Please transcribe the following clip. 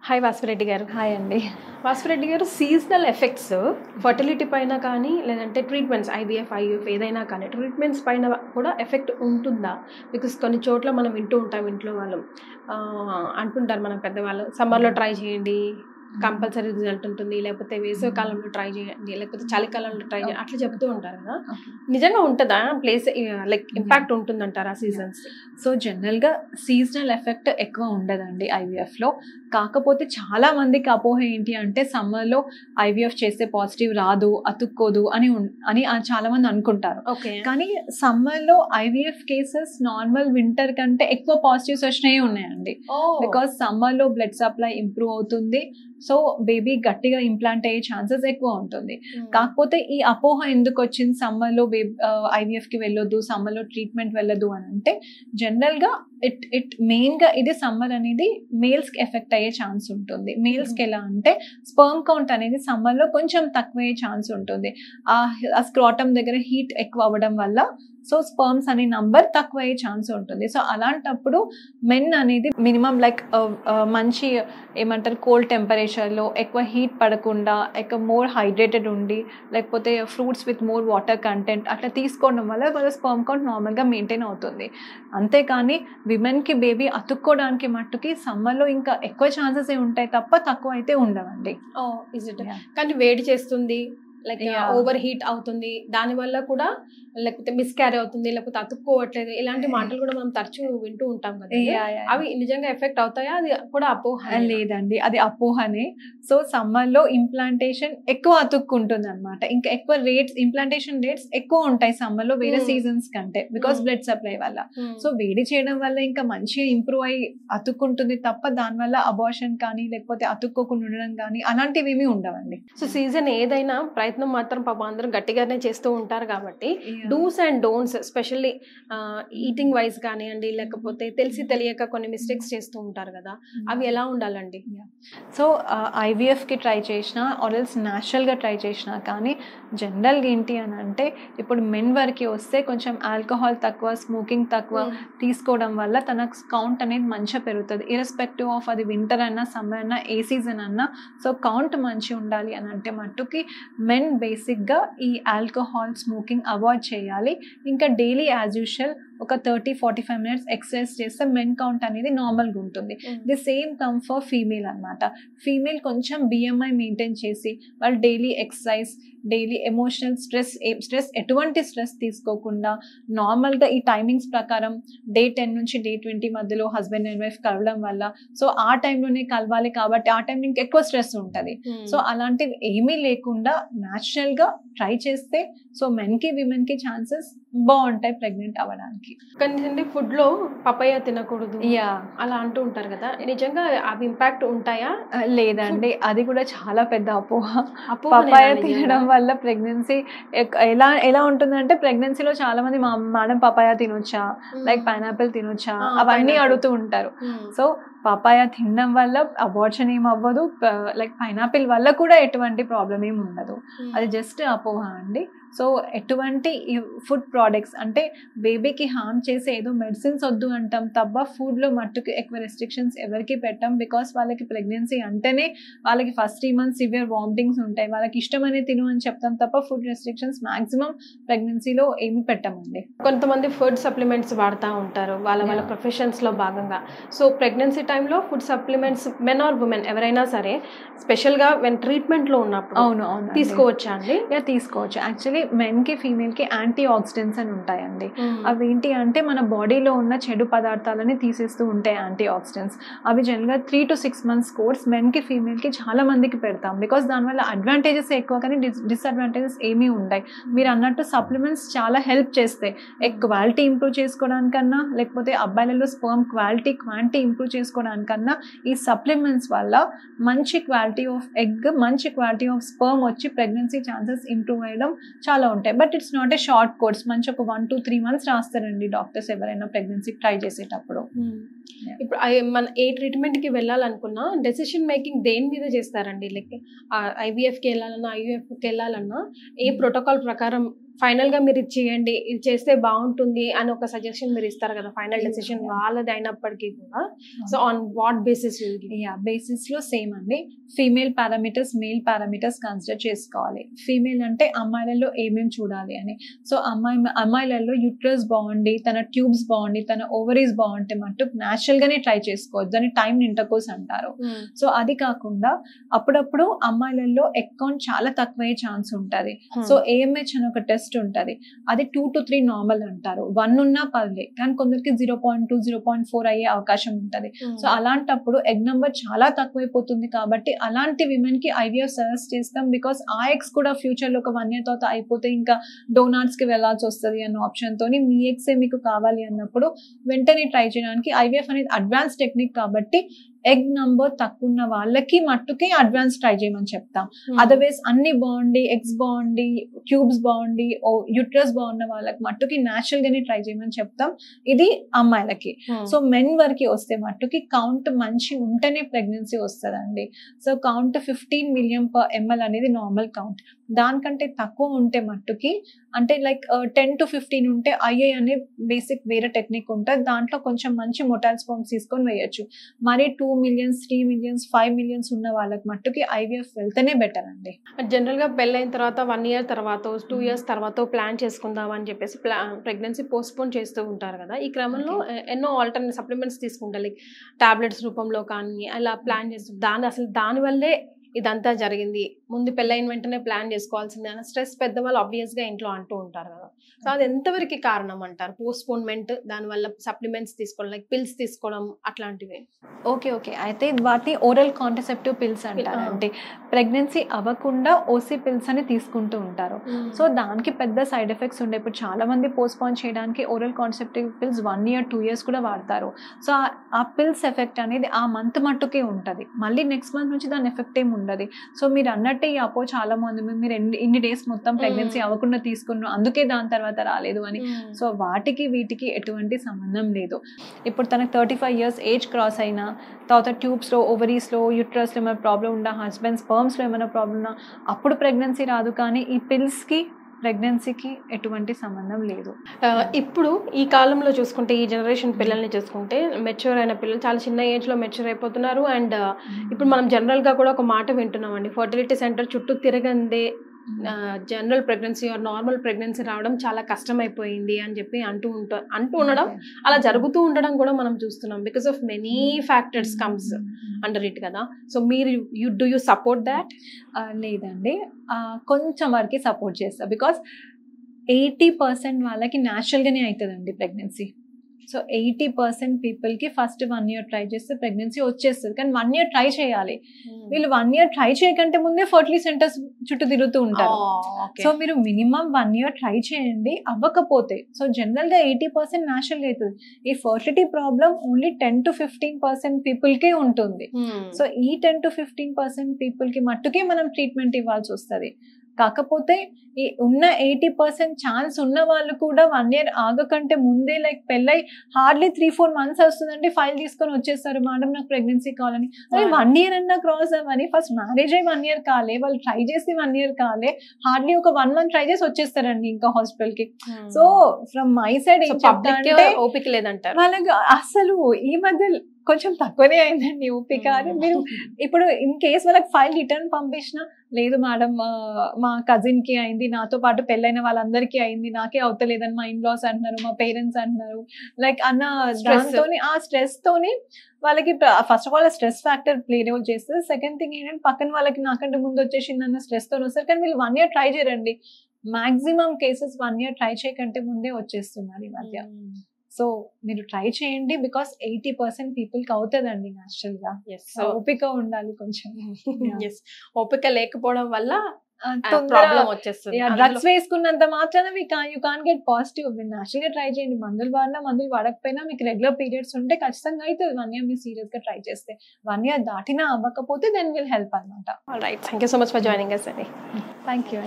Hi Vasireddy గారు. Hi అండి. వాసిరెడ్డి గారు, సీజనల్ ఎఫెక్ట్స్ ఫర్టిలిటీ పైన కానీ, లేదంటే ట్రీట్మెంట్స్ ఐవీఎఫ్, ఐయూఎఫ్ ఏదైనా కానీ ట్రీట్మెంట్స్ పైన కూడా ఎఫెక్ట్ ఉంటుందా? బికాస్ కొన్ని చోట్ల మనం వింటూ ఉంటాం, ఇంట్లో వాళ్ళు అంటుంటారు మన పెద్దవాళ్ళు, సమ్మర్‌లో ట్రై చేయండి కంపల్సరీ రిజల్ట్ ఉంటుంది, లేకపోతే వేసవి కాలంలో ట్రై చేయండి, లేకపోతే చలికాలంలో ట్రై చేయండి అట్లా చెప్తూ ఉంటారు కదా. నిజంగా ఉంటుందా ప్లేస్ లైక్ ఇంపాక్ట్ ఉంటుందంటారా సీజన్స్? సో జనరల్‌గా సీజనల్ ఎఫెక్ట్ ఎక్కువ ఉండదండి ఐవీఎఫ్‌లో. కాకపోతే చాలా మందికి అపోహ ఏంటి అంటే సమ్మర్‌లో ఐవీఎఫ్ చేస్తే పాజిటివ్ రాదు, అతుక్కోదు అని చాలా మంది అనుకుంటారు. ఓకే. కానీ సమ్మర్‌లో ఐవీఎఫ్ కేసెస్ నార్మల్ వింటర్ కంటే ఎక్కువ పాజిటివ్స్ వచ్చినవి ఉన్నాయండి. బికాస్ సమ్మర్‌లో బ్లడ్ సప్లై ఇంప్రూవ్ అవుతుంది. సో బేబీ గట్టిగా ఇంప్లాంట్ అయ్యే ఛాన్సెస్ ఎక్కువ ఉంటుంది. కాకపోతే ఈ అపోహ ఎందుకు వచ్చింది సమ్మర్‌లో ఐవీఎఫ్‌కి వెళ్ళొద్దు, సమ్మర్‌లో ట్రీట్మెంట్ వెళ్ళదు అని అంటే జనరల్‌గా మెయిన్‌గా ఇది సమ్మర్ అనేది మేల్స్‌కి ఎఫెక్ట్ అయ్యే ఛాన్స్ ఉంటుంది. మేల్స్‌కి ఎలా అంటే స్పర్మ్ కౌంట్ అనేది సమ్మర్‌లో కొంచెం తక్కువయ్యే ఛాన్స్ ఉంటుంది. ఆ స్క్రాటమ్ దగ్గర హీట్ ఎక్కువ అవ్వడం వల్ల సో స్పర్మ్స్ అనే నంబర్ తక్కువ అయ్యే ఛాన్స్ ఉంటుంది. సో అలాంటప్పుడు మెన్ అనేది మినిమం లైక్ మంచి ఏమంటారు కోల్డ్ టెంపరేచర్లో ఎక్కువ హీట్ పడకుండా ఎక్కువ మోర్ హైడ్రేటెడ్ ఉండి, లేకపోతే fruits with more water content అట్లా తీసుకోవడం వల్ల వాళ్ళ స్పర్మ్ కౌంట్ నార్మల్గా మెయింటైన్ అవుతుంది. అంతేకాని విమెన్కి బేబీ అతుక్కోవడానికి మట్టుకి సమ్మర్లో ఇంకా ఎక్కువ ఛాన్సెస్ ఉంటాయి తప్ప తక్కువ అయితే ఉండవండి. Is it? కానీ వేడి చేస్తుంది, లైక్ ఓవర్ హీట్ అవుతుంది, దానివల్ల కూడా లేకపోతే మిస్క్యారీ అవుతుంది, లేకపోతే అతుక్కోవట్లేదు, ఇలాంటి మాటలు కూడా మనం తరచూ వింటూ ఉంటాం కదా. అవి నిజంగా ఎఫెక్ట్ అవుతాయా? అది కూడా అపోహ? లేదండి, అది అపోహనే. సో సమ్మర్లో ఇంప్లాంటేషన్ ఎక్కువ అతుక్కుంటుంది అనమాట. ఇంకా ఎక్కువ ఇంప్లాంటేషన్ రేట్స్ ఎక్కువ ఉంటాయి సమ్మర్లో వేరే సీజన్స్ కంటే, బికాస్ బ్లడ్ సప్లై వల్ల. సో వేడి చేయడం వల్ల ఇంకా మంచిగా ఇంప్రూవ్ అయ్యి అతుక్కుంటుంది తప్ప దానివల్ల అబార్షన్ కానీ లేకపోతే అతుక్కోకుండా ఉండడం కానీ అలాంటివి ఏమీ ఉండవండి. సో సీజన్ ఏదైనా ప్రయత్నం మాత్రం పాపం అందరూ గట్టిగానే చేస్తూ ఉంటారు కాబట్టి dos and don'ts, specially eating wise కానివ్వండి, లేకపోతే తెలిసి తెలియక కొన్ని మిస్టేక్స్ చేస్తూ ఉంటారు కదా, అవి ఎలా ఉండాలండి? సో ఐవీఎఫ్కి ట్రై చేసినా ఆర్ఎల్స్ న్యాచురల్గా ట్రై చేసినా కానీ జనరల్గా ఏంటి అని అంటే ఇప్పుడు మెన్ వరకు వస్తే కొంచెం ఆల్కహాల్ తక్కువ, స్మోకింగ్ తక్కువ తీసుకోవడం వల్ల తన కౌంట్ అనేది మంచిగా పెరుగుతుంది. ఇర్రెస్పెక్టివ్ ఆఫ్ అది వింటర్ అన్నా సమ్మర్ అన్నా ఏ సీజన్ అన్నా. సో కౌంట్ మంచిగా ఉండాలి అని అంటే మట్టుకి మెన్ బేసిక్గా ఈ ఆల్కహాల్, స్మోకింగ్ అవాయిడ్ చేయాలి. ఇంకా డైలీ యాజ్ యూజువల్ ఒక 30-45 మినిట్స్ ఎక్సర్సైజ్ చేస్తే మెన్ కౌంట్ అనేది నార్మల్గా ఉంటుంది. The same come for female అనమాట. ఫీమేల్ కొంచెం బిఎంఐ మెయింటైన్ చేసి వాళ్ళు daily exercise, daily emotional stress ఎటువంటి స్ట్రెస్ తీసుకోకుండా నార్మల్గా ఈ టైమింగ్స్ ప్రకారం డే 10 నుంచి డే 20 మధ్యలో హస్బెండ్ అండ్ వైఫ్ కలవడం వల్ల సో ఆ టైంలోనే కలవాలి కాబట్టి ఆ టైంలో ఇంకెక్కువ స్ట్రెస్ ఉంటుంది. సో అలాంటివి ఏమీ లేకుండా న్యాచురల్గా ట్రై చేస్తే సో మెన్కి విమెన్కి ఛాన్సెస్ బాగుంటాయి ప్రెగ్నెంట్ అవ్వడానికి. కానీ ఫుడ్ లో పపాయ తినకూడదు అలా అంటూ ఉంటారు కదా, నిజంగా అవి ఇంపాక్ట్ ఉంటాయా? లేదండి, అది కూడా చాలా పెద్ద అపోహ. పపాయ తినడం వల్ల ప్రెగ్నెన్సీ ఎలా ఉంటుందంటే ప్రెగ్నెన్సీలో చాలా మంది మేడం పపాయ తినొచ్చా, లైక్ పైనాపిల్ తినొచ్చా అవన్నీ అడుగుతూ ఉంటారు. సో పపాయ తినడం వల్ల అబార్షన్ ఏం అవ్వదు, లైక్ పైనాపిల్ వల్ల కూడా ఎటువంటి ప్రాబ్లం ఏమి ఉండదు. అది జస్ట్ అపోహ అండి. సో ఎటువంటి ఫుడ్ ప్రోడక్ట్స్ అంటే బేబీకి హార్మ్ చేసే ఏదో మెడిసిన్స్ వద్దు అంటాం తప్ప ఫుడ్లో మట్టుకు ఎక్కువ రెస్ట్రిక్షన్స్ ఎవరికి పెట్టాం. బికాస్ వాళ్ళకి ప్రెగ్నెన్సీ అంటేనే వాళ్ళకి ఫస్ట్ 3 months సివియర్ వామిటింగ్స్ ఉంటాయి, వాళ్ళకి ఇష్టమనే తిను అని చెప్తాం తప్ప ఫుడ్ రెస్ట్రిక్షన్స్ మాక్సిమం ప్రెగ్నెన్సీలో ఏమి పెట్టమండి. కొంతమంది ఫుడ్ సప్లిమెంట్స్ వాడుతూ ఉంటారు వాళ్ళ ప్రొఫెషన్స్లో భాగంగా. సో ప్రెగ్నెన్సీ టైంలో food supplements men or women ఎవరైనా సరే స్పెషల్గా వెన్ ట్రీట్మెంట్లో ఉన్నప్పుడు అవును తీసుకోవచ్చా అండి? తీసుకోవచ్చు. యాక్చువల్లీ మెన్కి ఫీమేల్కి యాంటీ ఆక్సిడెంట్స్ అని ఉంటాయండి. అవి ఏంటి అంటే మన బాడీలో ఉన్న చెడు పదార్థాలని తీసేస్తూ ఉంటాయి యాంటీ ఆక్సిడెంట్స్. అవి జనరల్గా 3 to 6 months కోర్స్ మెన్కి ఫీమేల్కి చాలా మందికి పెడతాం. బికాస్ దానివల్ల అడ్వాంటేజెస్ ఎక్కువ కానీ డిసడ్వాంటేజెస్ ఏమీ ఉంటాయి. మీరు అన్నట్టు సప్లిమెంట్స్ చాలా హెల్ప్ చేస్తాయి. క్వాలిటీ ఇంప్రూవ్ చేసుకోవడానికన్నా లేకపోతే అబ్బాయిలలో స్పర్మ్ క్వాంటిటీ ఇంప్రూవ్ చేసుకోవడానికన్నా ఈ సప్లిమెంట్స్ వల్ల మంచి క్వాలిటీ ఆఫ్ ఎగ్, మంచి క్వాలిటీ ఆఫ్ స్పర్మ్ వచ్చి ప్రెగ్నెన్సీ ఛాన్సెస్ ఇంప్రూవ్ అయ్యడం చాలా ఉంటాయి. But it's not a short course, మంచి ఒక 1 to 3 months రాస్తారండి డాక్టర్స్ ఎవరైనా ప్రెగ్నెన్సీ ట్రై చేసేటప్పుడు. ఇప్పుడు మన ఏ ట్రీట్మెంట్కి వెళ్ళాలనుకున్నా డెసిషన్ మేకింగ్ దేని మీద చేస్తారండి? లైక్ ఐవీఎఫ్కి వెళ్ళాలన్నా ఐయూఎఫ్కి వెళ్ళాలన్నా ఏ ప్రోటోకాల్ ప్రకారం ఫైనల్ గా మీరు ఇది చేయండి, ఇది చేస్తే బాగుంటుంది అని ఒక సజెషన్ మీరు ఇస్తారు కదా, ఫైనల్ డెసిషన్ వాళ్ళది అయినప్పటికీ కూడా. So on what basis? Basis లో సేమ్ అండి. Female parameters, male parameters consider చేసుకోవాలి. ఫీమేల్ అంటే అమ్మాయిలలో ఏమేమి చూడాలి అని. సో అమ్మాయిలలో యూట్రస్ బాగుండి, తన ట్యూబ్స్ బాగుండి, తన ఓవరీస్ బాగుంటే మట్టు న్యాచురల్ గానే ట్రై చేసుకోవచ్చు. దాన్ని టైమ్ ఇంటర్కోర్స్ అంటారు. సో అది కాకుండా అప్పుడప్పుడు అమ్మాయిలలో ఎగ్ కౌంట్ చాలా తక్కువయ్యే ఛాన్స్ ఉంటది. సో AMH అని ఒక టెస్ట్ ఉంటది. అది 2 to 3 నార్మల్ అంటారు. 1 ఉన్నా పర్లే, కానీ కొందరికి 0.2, 0.4 అయ్యే అవకాశం ఉంటది. సో అలాంటప్పుడు ఎగ్ నంబర్ చాలా తక్కువైపోతుంది. కాబట్టి అలాంటి విమెన్ కి IVF సజెస్ట్ చేస్తాం. బికాస్ ఆ ఎగ్స్ కూడా ఫ్యూచర్ లో ఒక 1 year తర్వాత అయిపోతే ఇంకా డోనార్స్ కి వెళ్లాల్సి వస్తుంది అన్న ఆప్షన్ తోని మీ ఎగ్స్ మీకు కావాలి అన్నప్పుడు వెంటనే ట్రై చేయడానికి IVF అనేది అడ్వాన్స్ టెక్నిక్ కాబట్టి ఎగ్ నంబర్ తక్కువ ఉన్న వాళ్ళకి మట్టుకే అడ్వాన్స్ ట్రై చేయమని చెప్తాం. అదర్వైజ్ అన్ని బాగుండి, ఎగ్స్ బాగుండి, ట్యూబ్స్ బాగుండి, యూట్రస్ బాగున్న వాళ్ళకి మట్టుకి న్యాచురల్ గానే ట్రై చేయమని చెప్తాం. ఇది అమ్మాయిలకి. సో మెన్ వరకు వస్తే మట్టుకి కౌంట్ మంచి ఉంటేనే ప్రెగ్నెన్సీ వస్తుందండి. So count 15 million per ml అనేది నార్మల్ కౌంట్. దానికంటే తక్కువ ఉంటే మట్టుకి, అంటే లైక్ 10 to 15 ఉంటే IA అనే బేసిక్ వేరే టెక్నిక్ ఉంటుంది. దాంట్లో కొంచెం మంచి మొటైల్ స్పర్మ్స్ తీసుకొని వేయచ్చు. మరి 2 million, 3 million, 5 million ఉన్న వాళ్ళకి మట్టుకి IVF వెళ్తేనే బెటర్ అండి. జనరల్ గా పెళ్ళైన తర్వాత 1 year తర్వాత, 2 years తర్వాత ప్లాన్ చేసుకుందాం అని చెప్పేసి ప్రెగ్నెన్సీ పోస్ట్పోన్ చేస్తూ ఉంటారు కదా. ఈ క్రమంలో ఎన్నో ఆల్టర్నేట్ సప్లిమెంట్స్ తీసుకుంటారు, లైక్ టాబ్లెట్స్ రూపంలో కానీ అలా ప్లాన్ చేస్తారు. అసలు దానివల్లే ఇదంతా జరిగింది, ముందు పెళ్ళైన వెంటనే ప్లాన్ చేసుకోవాల్సిందే అన్న స్ట్రెస్ పెద్దవాళ్ళు ఆబ్వియస్ గా ఇంట్లో అంటూ ఉంటారు కదా. సో అది ఎంతవరకు కారణం అంటారు? పోస్ట్పోన్మెంట్, దానివల్ల సప్లిమెంట్స్ తీసుకోవడం, లైక్ పిల్స్ తీసుకోవడం అట్లాంటివి. ఓకే అయితే వాటిని ఓరల్ కాంట్రసెప్టివ్ పిల్స్ అంటారు. అంటే ప్రెగ్నెన్సీ అవ్వకుండా OC పిల్స్ అని తీసుకుంటూ ఉంటారు. సో దానికి పెద్ద సైడ్ ఎఫెక్ట్స్ ఉండే. ఇప్పుడు చాలా మంది పోస్ట్పోన్ చేయడానికి oral contraceptive pills 1 year, 2 years కూడా వాడతారు. సో ఆ పిల్స్ ఎఫెక్ట్ అనేది ఆ మంత్ మట్టుకే ఉంటుంది. మళ్ళీ నెక్స్ట్ మంత్ నుంచి దాని ఎఫెక్ట్ ఏమి ఉండదు. సో మీరు అన్నట్టే ఈ అపో చాలా మంది మీరు ఇన్ని డేస్ మొత్తం ప్రెగ్నెన్సీ అవ్వకుండా తీసుకున్నారు, అందుకే దాని తర్వాత రాలేదు అని. సో వాటికి వీటికి ఎటువంటి సంబంధం లేదు. ఇప్పుడు తనకు 35 years ఏజ్ క్రాస్ అయినా, తర్వాత ట్యూబ్స్లో, ఓవరీస్లో, యూట్రస్లో ఏమైనా ప్రాబ్లం ఉన్నా, హస్బెండ్ స్పర్మ్స్లో ఏమైనా ప్రాబ్లం ఉన్నా అప్పుడు ప్రెగ్నెన్సీ రాదు. కానీ ఈ పిల్స్కి ప్రెగ్నెన్సీకి ఎటువంటి సంబంధం లేదు. ఇప్పుడు ఈ కాలంలో చూసుకుంటే, ఈ జనరేషన్ పిల్లల్ని చూసుకుంటే, మెచ్యూర్ అయిన పిల్లలు చాలా చిన్న ఏజ్లో మెచ్యూర్ అయిపోతున్నారు. అండ్ ఇప్పుడు మనం జనరల్గా కూడా ఒక మాట వింటున్నామండి, ఫర్టిలిటీ సెంటర్ చుట్టూ తిరగందే general pregnancy or normal pregnancy రావడం చాలా కష్టమైపోయింది అని చెప్పి అంటూ ఉండడం, అలా జరుగుతూ ఉండడం కూడా మనం చూస్తున్నాం. Because of many factors comes under it కదా. సో మీరు డూ యూ సపోర్ట్ దాట్? లేదండి, కొంచెం వరకు సపోర్ట్ చేస్తా. బికాస్ 80% వాళ్ళకి న్యాచురల్గానే అవుతుందండి ప్రెగ్నెన్సీ. సో 80% పీపుల్కి ఫస్ట్ 1 year ట్రై చేస్తే ప్రెగ్నెన్సీ వచ్చేస్తుంది. కానీ 1 year ట్రై చేయాలి. వీళ్ళు 1 year ట్రై చేయకంటే ముందే ఫర్టిలిటీ సెంటర్స్ చుట్టూ తిరుగుతూ ఉంటారు. సో మీరు మినిమం 1 year ట్రై చేయండి. అవ్వకపోతే, సో జనరల్గా 80% న్యాచురల్గా అవుతుంది. ఈ ఫర్టిలిటీ ప్రాబ్లం ఓన్లీ 10 to 15% పీపుల్కే ఉంటుంది. సో ఈ 10 to 15% పీపుల్కి మట్టుకే మనం ట్రీట్మెంట్ ఇవ్వాల్సి వస్తుంది. కాకపోతే ఈ ఉన్న 80% ఛాన్స్ ఉన్న వాళ్ళు కూడా 1 year ఆగకంటే ముందే, లైక్ పెళ్ళై హార్డ్లీ 3-4 months వస్తుందంటే ఫైల్ తీసుకొని వచ్చేస్తారు, మేడం నాకు ప్రెగ్నెన్సీ కావాలని. అదే 1 year అన్నా క్రాస్ అవ్వని, ఫస్ట్ మ్యారేజ్ అయ్యి 1 year కాలే, వాళ్ళు ట్రై చేసి 1 year కాలే, హార్డ్లీ ఒక 1 month ట్రై చేసి వచ్చేస్తారండి ఇంకా హాస్పిటల్ కి. సో ఫ్రమ్ మై సైడ్ ఏం చెప్తానంటే, ఓపిక లేదంటారు వాళ్ళకి. అసలు ఈ మధ్య కొంచెం తక్కువనే అయిందండి ఓపిక. మీరు ఇప్పుడు ఇన్ కేస్ వాళ్ళకి ఫైల్ రిటర్న్ పంపించినా, లేదు మేడం మా కజిన్ కి అయింది, నాతో పాటు పెళ్ళైన వాళ్ళందరికీ అయింది, నాకే అవుతలేదని మా ఇన్లాస్ అంటున్నారు, మా పేరెంట్స్ అంటున్నారు, లైక్ అన్న దాంతోని, ఆ స్ట్రెస్ తోని వాళ్ళకి first of all stress factor play role చేస్తుంది. సెకండ్ థింగ్ ఏంటంటే, పక్కన వాళ్ళకి నాకంటే ముందు వచ్చేసింది అన్న స్ట్రెస్ తో వస్తారు. కానీ వీళ్ళు 1 year ట్రై చేయరండి. మాక్సిమం కేసెస్ 1 year ట్రై చేయకంటే ముందే వచ్చేస్తున్నారు ఈ మధ్య. సో మీరు ట్రై చేయండి. బికాస్ 80% పీపుల్కి అవుతుందండి న్యాచురల్ గా. ఓపిక ఉండాలి కొంచెం. ఓపిక లేకపోవడం వల్ల ప్రాబ్లం వచ్చేస్తుంది. డ్రగ్స్ వేసుకున్నంత మాత్రాన యూ కాన్ గెట్ పాజిటివ్. మీరు న్యాచురల్ గా ట్రై చేయండి. మందులు వాడినా, మందులు వాడకపోయినా మీకు రెగ్యులర్ పీరియడ్స్ ఉంటే ఖచ్చితంగా అవుతుంది 1 year మీరు సీరియస్ గా ట్రై చేస్తే. 1 year దాటినా అవ్వకపోతే దెన్ విల్ హెల్ప్ అనమాట. All right, thank you so much for joining us అండి. Thank you.